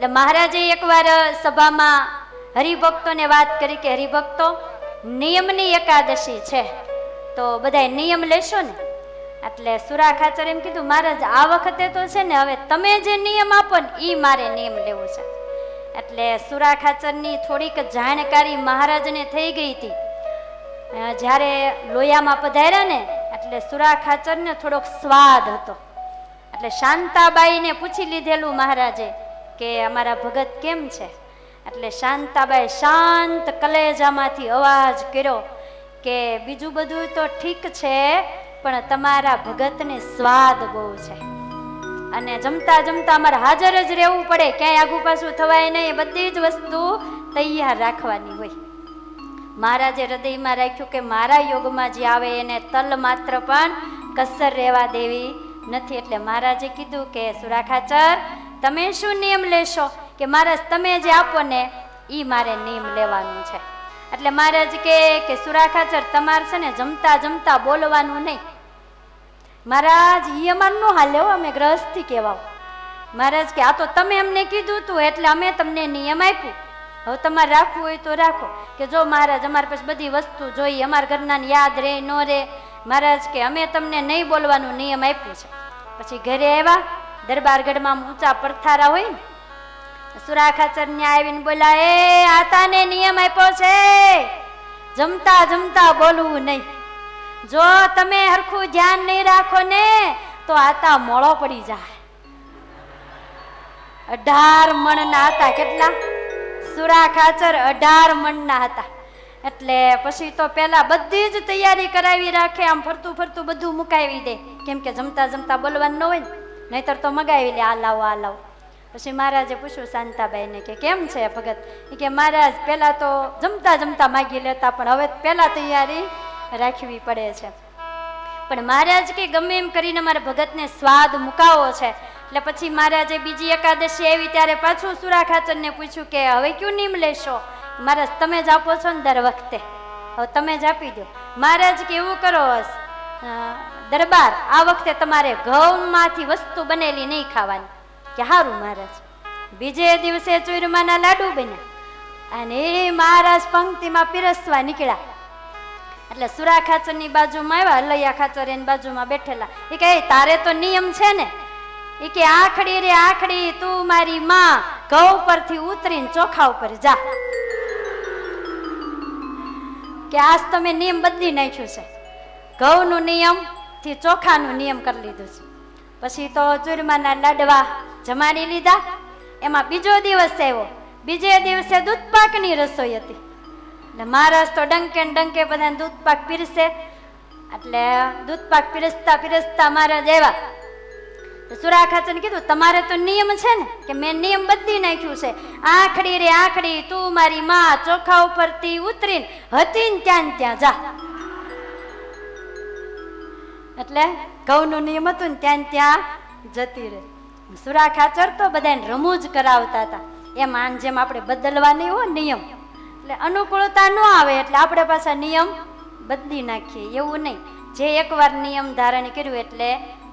એટલે મહારાજે એકવાર સભામાં હરિભક્તોને વાત કરી કે હરિભક્તો, નિયમની એકાદશી છે તો બધાય નિયમ લેશો ને? એટલે સુરા ખાચર એમ કીધું, મહારાજ આ વખતે તો છે ને, હવે તમે જે નિયમ આપો ને એ મારે નિયમ લેવો છે. એટલે સુરા ખાચરની થોડીક જાણકારી મહારાજને થઈ ગઈ હતી. જ્યારે લોયામાં પધાર્યા ને એટલે સુરા ખાચરને થોડોક સ્વાદ હતો. એટલે શાંતાબાઈને પૂછી લીધેલું મહારાજે કે અમારા ભગત કેમ છે? એટલે શાંતાબાઈ શાંત કલેજામાંથી અવાજ કર્યો કે બીજું બધું તો ઠીક છે, પણ તમારા ભગતને સ્વાદ બહુ છે અને જમતા જમતા અમારે હાજર જ રહેવું પડે, ક્યાંય આગુ પાછું થવાય નહીં, બધી જ વસ્તુ તૈયાર રાખવાની હોય. મહારાજે હૃદયમાં રાખ્યું કે મારા યોગમાં જે આવે એને તલ માત્ર પણ કસર રહેવા દેવી નથી. એટલે મહારાજે કીધું કે સુરા ખાચર, તમે શું નિયમ લેશો? કે મહારાજ તમે જે આપો ને એ મારે નિયમ લેવાનું છે. એટલે મહારાજ કે સુરા ખાચર, તમારે છે ને જમતા જમતા બોલવાનું નહીં. મહારાજ ઈ અમાર નો હાલે હો, અમે ગ્રહસ્થી કહેવાઓ. મહારાજ કે આ તો તમે અમને કીધું તું એટલે અમે તમને નિયમ આપ્યું, હવે તમારે રાખવું હોય તો રાખો. કે જો મહારાજ અમારે પછી બધી વસ્તુ જોઈએ, અમારા ઘરના યાદ રહે ન રહે. મહારાજ કે અમે તમને નહીં બોલવાનું નિયમ આપ્યું છે. પછી ઘરે આવ્યા, દરબારગઢમાં ઊંચા પડથારા હોય ને, સુરા ખાચર ને આવીને બોલા, એ આતાને નિયમ આપ્યો છે જમતા જમતા બોલવું નહીં. જો તમે હરખું ધ્યાન નહીં રાખો ને તો આતા મોળો પડી જાય. 18 મણના હતા. કેટલા? સુરા ખાચર 18 મણના હતા. એટલે પછી તો પેલા બધી જ તૈયારી કરાવી રાખે, આમ ફરતું ફરતું બધું મુકાવી દે, કેમ કે જમતા જમતા બોલવાનું ન હોય ને, નહીતર તો મગાવી લે, આ લાવો આ લાવો. પછી મહારાજે પૂછ્યું શાંતાબાઈને કે કેમ છે ભગત? કે મહારાજ પેલા તો જમતા જમતા માગી લેતા, પણ હવે પેલા તૈયારી રાખવી પડે છે. પણ મહારાજ કે ગમે એમ કરીને મારા ભગતને સ્વાદ મુકાવો છે. એટલે પછી મહારાજે બીજી એકાદશી આવી ત્યારે પાછું સુરા ખાચરને પૂછ્યું કે હવે ક્યું નિયમ લેશો? મહારાજ તમે જ આપો છો ને દર વખતે, હવે તમે જ આપી દો. મહારાજ કે એવું કરો દરબાર, આ વખતે તમારે ઘઉંમાંથી વસ્તુ બનેલી નહીં ખાવાની. કે હારું મહારાજ. બીજે દિવસે ચૂરમાના લાડુ બન્યા અને એ મહારાજ પંક્તિમાં પીરસવા નીકળ્યા. એટલે સુરા ખાચરની બાજુમાં આવ્યા, હલૈયા ખાચર એની બાજુમાં બેઠેલા. એ કે તારે તો નિયમ છે ને? એ કે આખડી રે આખડી, તું મારી માં, ઘઉં પરથી ઉતરીને ચોખા ઉપર જા. કે આજ તમે નિયમ બદલી નાખ્યું છે, ઘઉંનું નિયમ થી ચોખાનું નિયમ કરી લીધું છે. પછી તો ચૂરમાના લાડવા જમાડી લીધા. એમાં બીજો દિવસ આવ્યો, બીજે દિવસે દૂધપાકની રસોઈ હતી. એટલે મહારાજ તો ડંકે ને ડંકે બધાને દૂધપાક પીરસે. એટલે દૂધપાક પીરસતા પીરસતા મહારાજ આવ્યા. સુરા ખાચરને કીધું, તમારે તો નિયમ છે ને? કે મેં નિયમ બદલી નાખ્યું છે. આખડી રે આખડી, તું મારી માં, ચોખા ઉપરથી ઉતરીને હતી ને ત્યાં જા. એટલે ઘઉંનું નિયમ હતું ને ત્યાં જતી રહે. સુરા ખાચર તો બધાને રમૂજ કરાવતા હતા. એમ જેમ આપણે બદલવા નહીં હોય નિયમ, એટલે અનુકૂળતા ન આવે એટલે આપણે પાછા નિયમ બદલી નાખીએ, એવું નહીં. જે એકવાર નિયમ ધારણ કર્યું એટલે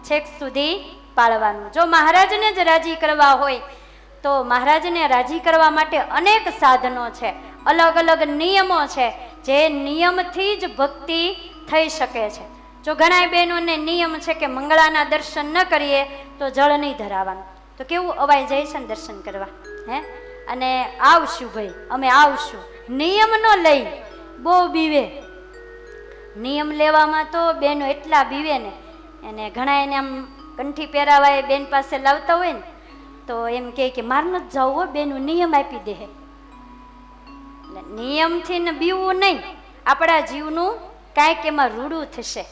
છેક સુધી પાળવાનું. જો મહારાજને જ રાજી કરવા હોય તો મહારાજને રાજી કરવા માટે અનેક સાધનો છે, અલગ અલગ નિયમો છે, જે નિયમથી જ ભક્તિ થઈ શકે છે. જો ઘણા બહેનોને નિયમ છે કે મંગળાના દર્શન ન કરીએ તો જળ નહીં ધરાવવાનું, તો કેવું અવાય જાય છે ને દર્શન કરવા, હે? અને આવશું ભાઈ, અમે આવશું, નિયમ નો લઈ બહુ બીવે. નિયમ લેવામાં તો બેનો એટલા બીવે ને, અને ઘણા એને આમ કંઠી પહેરાવાય બેન પાસે લાવતા હોય ને તો એમ કે માર નથી જવું હો, બેનું નિયમ આપી દે. એટલે નિયમથી ને બીવું નહીં, આપણા જીવનું કાંઈક એમાં રૂડું થશે.